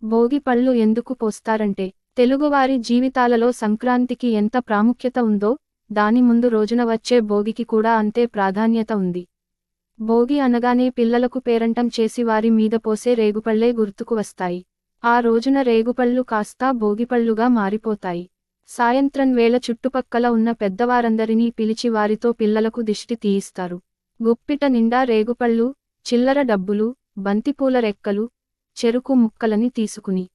భోగి పళ్ళు ఎందుకు పోస్తారంటే, తెలుగువారి జీవితాలలో సంక్రాంతికి ఎంత ప్రాముఖ్యత ఉందో, దాని ముందు రోజున వచ్చే భోగికి కూడా అంతే ప్రాధాన్యత ఉంది. భోగి అనగానే పిల్లలకు పేరంటం చేసి వారి మీద పోసే రేగుపళ్ళే గుర్తుకు వస్తాయి. ఆ రోజున రేగుపళ్ళు కాస్తా భోగిపళ్ళుగా మారిపోతాయి. సాయంత్రం వేళ చుట్టుపక్కల ఉన్న పెద్దవారందరినీ పిలిచి వారితో పిల్లలకు దిష్టి తీయిస్తారు. గుప్పిట నిండా రేగుపళ్ళు, చిల్లర డబ్బులు, బంతిపూల రెక్కలు, చెరుకు ముక్కలని తీసుకుని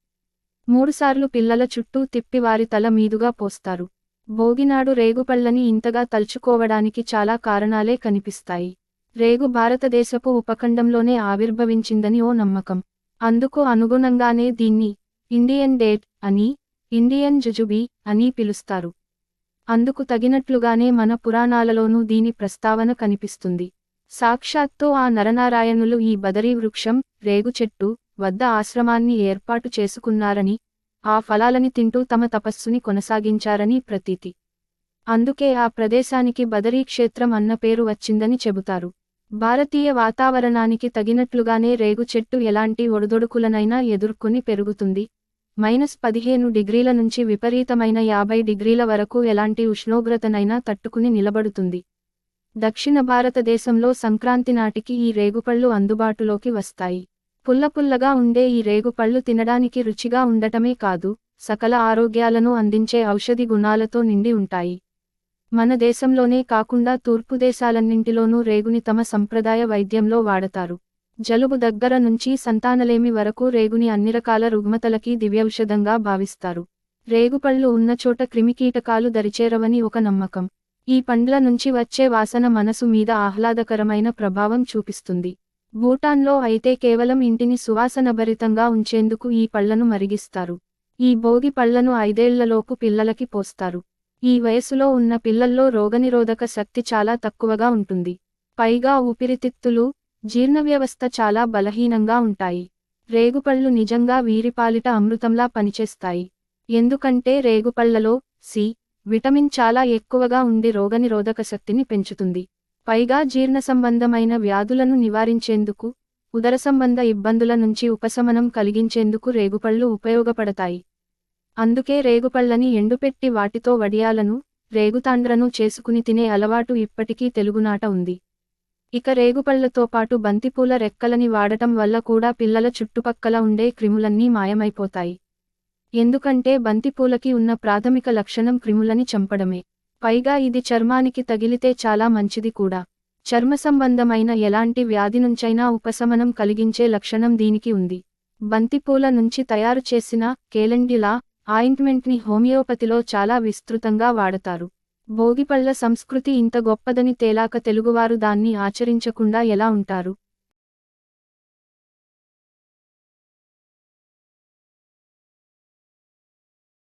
3 సార్లు పిల్లల చుట్టూ తిప్పి వారి తల మీదుగా పోస్తారు. భోగినాడు రేగుపళ్ళని ఇంతగా తలుచుకోవడానికి చాలా కారణాలే కనిపిస్తాయి. రేగు భారతదేశపు ఉపఖండంలోనే ఆవిర్భవించిందని ఓ నమ్మకం. అందుకు అనుగుణంగానే దీన్ని ఇండియన్ డేట్ అని, ఇండియన్ జుజుబీ అని పిలుస్తారు. అందుకు తగినట్లుగానే మన పురాణాలలోనూ దీని ప్రస్తావన కనిపిస్తుంది. సాక్షాత్తు ఆ నరనారాయణులు ఈ బదరీ వృక్షం, రేగు చెట్టు వద్ద ఆశ్రమాన్ని ఏర్పాటు చేసుకున్నారని, ఆ ఫలాలని తింటూ తమ తపస్సుని కొనసాగించారని ప్రతీతి. అందుకే ఆ ప్రదేశానికి బదరీ క్షేత్రం అన్న పేరు వచ్చిందని చెబుతారు. భారతీయ వాతావరణానికి తగినట్లుగానే రేగు చెట్టు ఎలాంటి ఒడిదొడుకులనైనా ఎదుర్కొని పెరుగుతుంది. -15 డిగ్రీల నుంచి విపరీతమైన 50 డిగ్రీల వరకు ఎలాంటి ఉష్ణోగ్రతనైనా తట్టుకుని నిలబడుతుంది. దక్షిణ భారతదేశంలో సంక్రాంతి నాటికి ఈ రేగుపళ్ళు అందుబాటులోకి వస్తాయి. పుల్లపుల్లగా ఉండే ఈ రేగుపళ్ళు తినడానికి రుచిగా ఉండటమే కాదు, సకల ఆరోగ్యాలను అందించే ఔషధి గుణాలతో నిండి ఉంటాయి. మన దేశంలోనే కాకుండా తూర్పు దేశాలన్నింటిలోనూ రేగుని తమ సంప్రదాయ వైద్యంలో వాడతారు. జలుబు దగ్గర నుంచి సంతానలేమి వరకు రేగుని అన్ని రకాల రుగ్మతలకి దివ్యౌషధంగా భావిస్తారు. రేగుపళ్ళు ఉన్న చోట క్రిమికీటకాలు దరిచేరవని ఒక నమ్మకం. ఈ పండ్ల నుంచి వచ్చే వాసన మనసు మీద ఆహ్లాదకరమైన ప్రభావం చూపిస్తుంది. భూటాన్లో అయితే కేవలం ఇంటిని సువాసనభరితంగా ఉంచేందుకు ఈ పళ్లను మరిగిస్తారు. ఈ భోగి పళ్లను 5 ఏళ్లలోపు పిల్లలకి పోస్తారు. ఈ వయసులో ఉన్న పిల్లల్లో రోగనిరోధక శక్తి చాలా తక్కువగా ఉంటుంది. పైగా ఊపిరితిత్తులు, జీర్ణవ్యవస్థ చాలా బలహీనంగా ఉంటాయి. రేగుపళ్ళు నిజంగా వీరిపాలిట అమృతంలా పనిచేస్తాయి. ఎందుకంటే రేగుపళ్లలో సి విటమిన్ చాలా ఎక్కువగా ఉండి రోగనిరోధక శక్తిని పెంచుతుంది. పైగా జీర్ణ సంబంధమైన వ్యాధులను నివారించేందుకు, ఉదర సంబంధ ఇబ్బందుల నుంచి ఉపశమనం కలిగించేందుకు రేగుపళ్ళు ఉపయోగపడతాయి. అందుకే రేగుపళ్ళని ఎండుపెట్టి వాటితో వడియాలను, రేగుతాండ్రను చేసుకుని తినే అలవాటు ఇప్పటికీ తెలుగునాట ఉంది. ఇక రేగుపళ్ళతో పాటు బంతిపూల రెక్కలని వాడటం వల్ల కూడా పిల్లల చుట్టుపక్కల ఉండే క్రిములన్నీ మాయమైపోతాయి. ఎందుకంటే బంతిపూలకి ఉన్న ప్రాథమిక లక్షణం క్రిములని చంపడమే. పైగా ఇది చర్మానికి తగిలితే చాలా మంచిది కూడా. చర్మ సంబంధమైన ఎలాంటి వ్యాధి నుంచైనా ఉపశమనం కలిగించే లక్షణం దీనికి ఉంది. బంతిపూల నుంచి తయారు చేసిన కేలెండిలా ఆయింట్మెంట్ని హోమియోపతిలో చాలా విస్తృతంగా వాడతారు. భోగిపళ్ళ సంస్కృతి ఇంత గొప్పదని తేలాక తెలుగువారు దాన్ని ఆచరించకుండా ఎలా ఉంటారు?